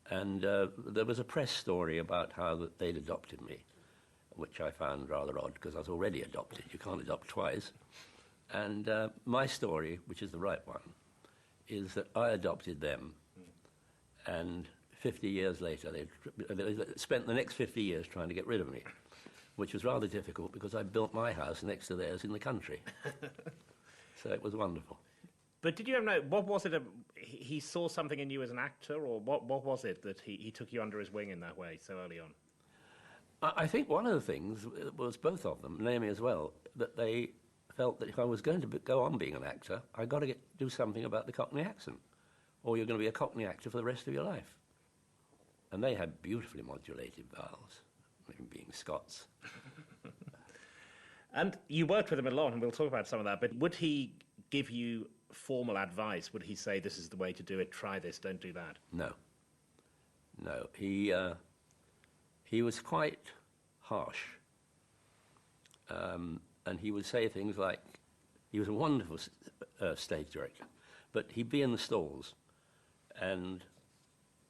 And there was a press story about how that they'd adopted me, which I found rather odd because I was already adopted. You can't adopt twice. And my story, which is the right one, is that I adopted them, and 50 years later they spent the next 50 years trying to get rid of me, which was rather difficult because I built my house next to theirs in the country. So it was wonderful. But did you ever know, what was it, he saw something in you as an actor, or what was it that he took you under his wing in that way so early on? I think one of the things was both of them, Naomi as well, that they felt that if I was going to go on being an actor, I'd got to do something about the Cockney accent, or you're going to be a Cockney actor for the rest of your life. And they had beautifully modulated vowels, being Scots. And you worked with him a lot, and we'll talk about some of that, but would he give you formal advice? Would he say, this is the way to do it, try this, don't do that? No. He was quite harsh. And he would say things like, he was a wonderful stage director, but he'd be in the stalls, and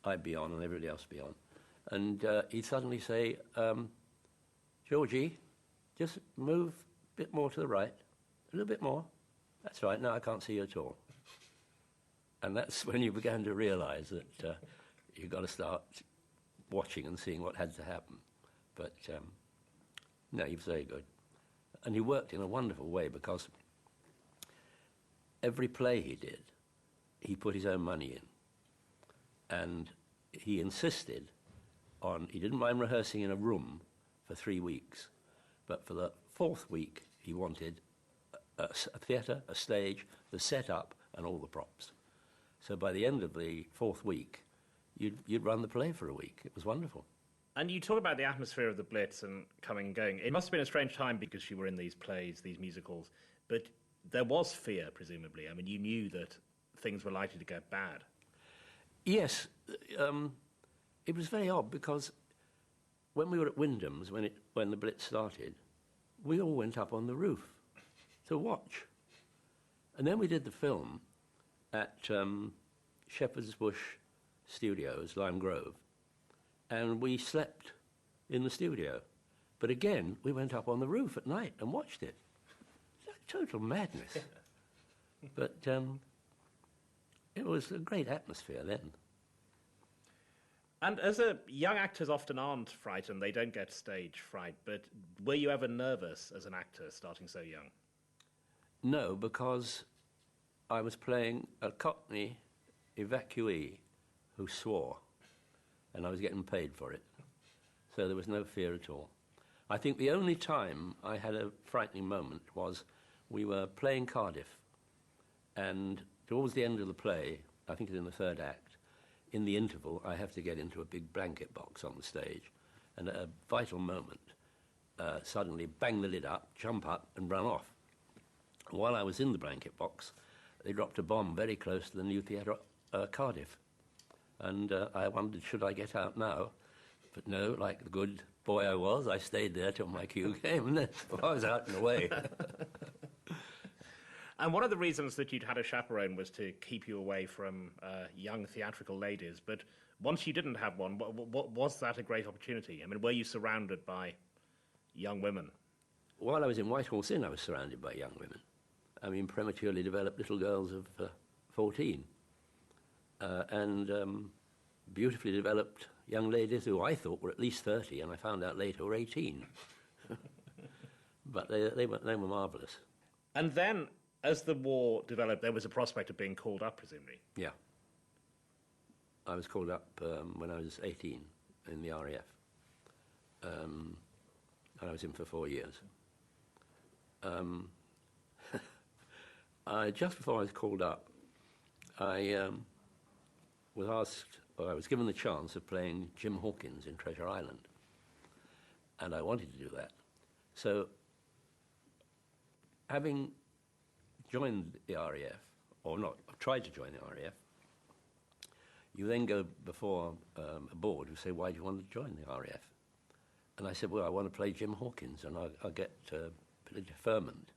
I'd be on and everybody else would be on. And he'd suddenly say, Georgie, just move a bit more to the right, a little bit more. That's right, now I can't see you at all. And that's when you began to realise that you've got to start watching and seeing what had to happen. But no, he was very good. And he worked in a wonderful way because every play he did, he put his own money in. And he insisted on, he didn't mind rehearsing in a room for 3 weeks, but for the 4th week he wanted a theatre, a stage, the set-up and all the props. So by the end of the 4th week, you'd run the play for a week. It was wonderful. And you talk about the atmosphere of the Blitz and coming and going. It must have been a strange time because you were in these plays, these musicals, but there was fear, presumably. I mean, you knew that things were likely to get bad. Yes. It was very odd because when we were at Wyndham's, when the Blitz started, we all went up on the roof to watch. And then we did the film at Shepherd's Bush Studios, Lime Grove, and we slept in the studio. But again, we went up on the roof at night and watched it. Total madness. But it was a great atmosphere then. And as young actors often aren't frightened, they don't get stage fright, but were you ever nervous as an actor starting so young? No, because I was playing a Cockney evacuee who swore, and I was getting paid for it. So there was no fear at all. I think the only time I had a frightening moment was we were playing Cardiff, and towards the end of the play, I think it's in the 3rd act, in the interval I have to get into a big blanket box on the stage, and at a vital moment, suddenly bang the lid up, jump up and run off. While I was in the blanket box, they dropped a bomb very close to the new theatre Cardiff. And I wondered, should I get out now? But no, like the good boy I was, I stayed there till my cue came, and then I was out and away. And one of the reasons that you'd had a chaperone was to keep you away from young theatrical ladies. But once you didn't have one, was that a great opportunity? I mean, were you surrounded by young women? While I was in Whitehall's Inn, I was surrounded by young women. I mean, prematurely developed little girls of 14. And beautifully developed young ladies who I thought were at least 30, and I found out later were 18. But they were marvellous. And then, as the war developed, there was a prospect of being called up, presumably? Yeah. I was called up when I was 18 in the RAF. And I was in for 4 years. Just before I was called up, I was given the chance of playing Jim Hawkins in Treasure Island, and I wanted to do that. So, having joined the RAF, or not, tried to join the RAF, you then go before a board who say, why do you want to join the RAF? And I said, well, I want to play Jim Hawkins, and I'll get pretty deferment.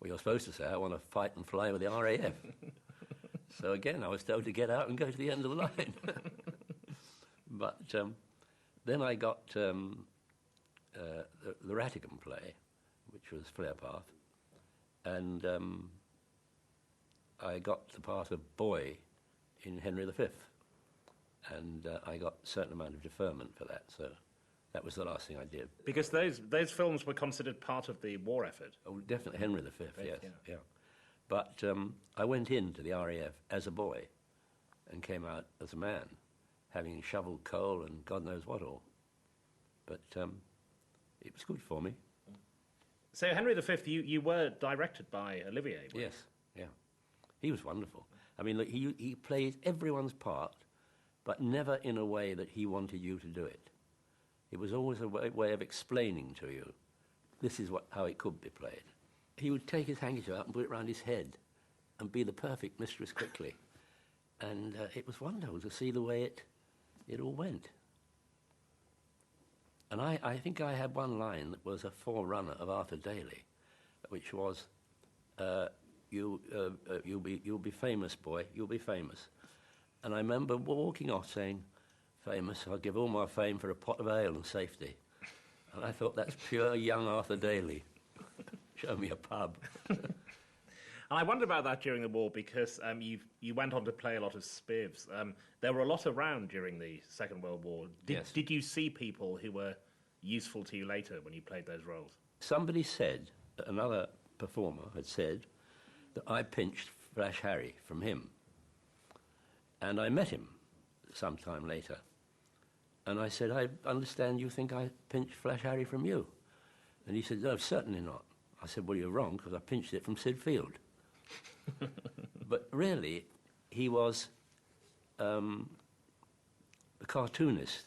Well, you're supposed to say, I want to fight and fly with the RAF. So again, I was told to get out and go to the end of the line. But then I got the Rattigan play, which was Flarepath, and I got the part of Boy in Henry V, and I got a certain amount of deferment for that, so that was the last thing I did. Because those films were considered part of the war effort. Oh, definitely Henry V, yes, yeah. yeah. But I went into the RAF as a boy and came out as a man, having shoveled coal and God knows what all. But it was good for me. So Henry V, you were directed by Olivier. Yes, yeah. He was wonderful. I mean, look, he plays everyone's part, but never in a way that he wanted you to do it. It was always a way of explaining to you, this is how it could be played. He would take his handkerchief out and put it round his head and be the perfect mistress quickly. And it was wonderful to see the way it all went. And I think I had one line that was a forerunner of Arthur Daly, which was, you'll be famous, boy, you'll be famous. And I remember walking off saying, famous, I'll give all my fame for a pot of ale and safety. And I thought, that's pure young Arthur Daly. Show me a pub. And I wondered about that during the war because you went on to play a lot of spivs. There were a lot around during the Second World War. Yes. Did you see people who were useful to you later when you played those roles? Somebody said, another performer had said, that I pinched Flash Harry from him. And I met him sometime later. And I said, I understand you think I pinched Flash Harry from you. And he said, no, certainly not. I said, well, you're wrong, because I pinched it from Sid Field. But really, he was the cartoonist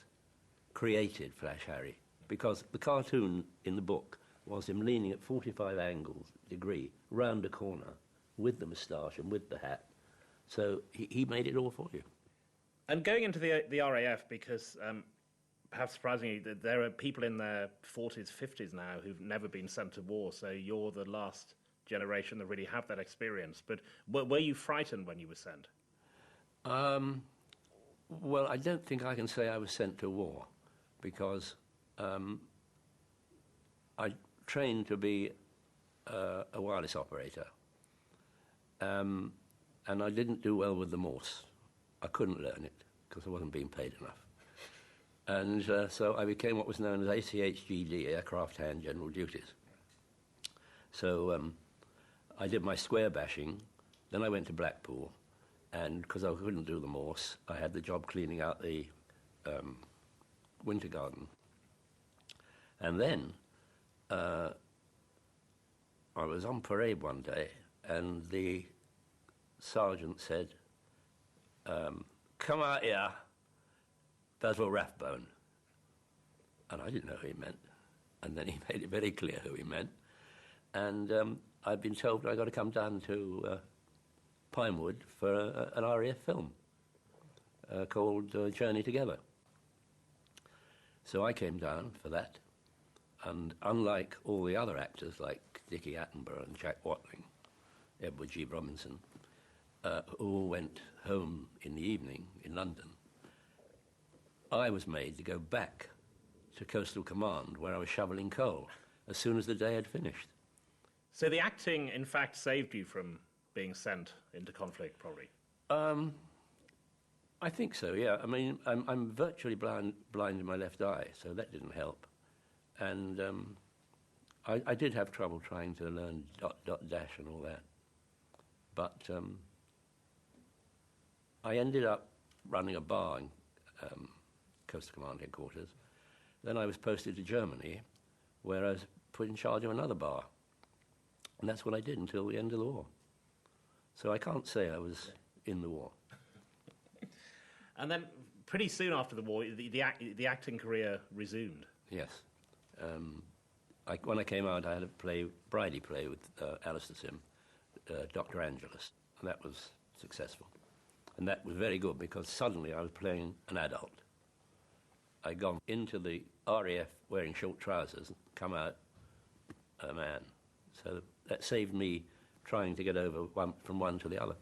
created Flash Harry, because the cartoon in the book was him leaning at 45 degree round a corner with the moustache and with the hat. So he made it all for you. And going into the RAF, because perhaps surprisingly, there are people in their 40s, 50s now who've never been sent to war, so you're the last generation that really have that experience. But were you frightened when you were sent? Well, I don't think I can say I was sent to war, because I trained to be a wireless operator, and I didn't do well with the Morse. I couldn't learn it because I wasn't being paid enough. And so I became what was known as ACHGD, Aircraft Hand General Duties. So I did my square bashing, then I went to Blackpool, and because I couldn't do the Morse, I had the job cleaning out the winter garden. And then I was on parade one day, and the sergeant said, come out here, Basil Rathbone. And I didn't know who he meant. And then he made it very clear who he meant. And I'd been told I got to come down to Pinewood for an RAF film called Journey Together. So I came down for that. And unlike all the other actors like Dickie Attenborough and Jack Watling, Edward G. Robinson, who all went home in the evening in London, I was made to go back to Coastal Command where I was shoveling coal as soon as the day had finished. So the acting, in fact, saved you from being sent into conflict, probably? I think so, yeah. I mean, I'm virtually blind in my left eye, so that didn't help. And I did have trouble trying to learn dot, dash and all that. But I ended up running a bar in Coastal Command headquarters. Then I was posted to Germany, where I was put in charge of another bar. And that's what I did until the end of the war. So I can't say I was in the war. And then pretty soon after the war, the acting career resumed. Yes. When I came out, I had a Bridie play with Alistair Sim, Dr. Angelus, and that was successful. And that was very good because suddenly I was playing an adult. I'd gone into the RAF wearing short trousers and come out a man. So that saved me trying to get over from one to the other.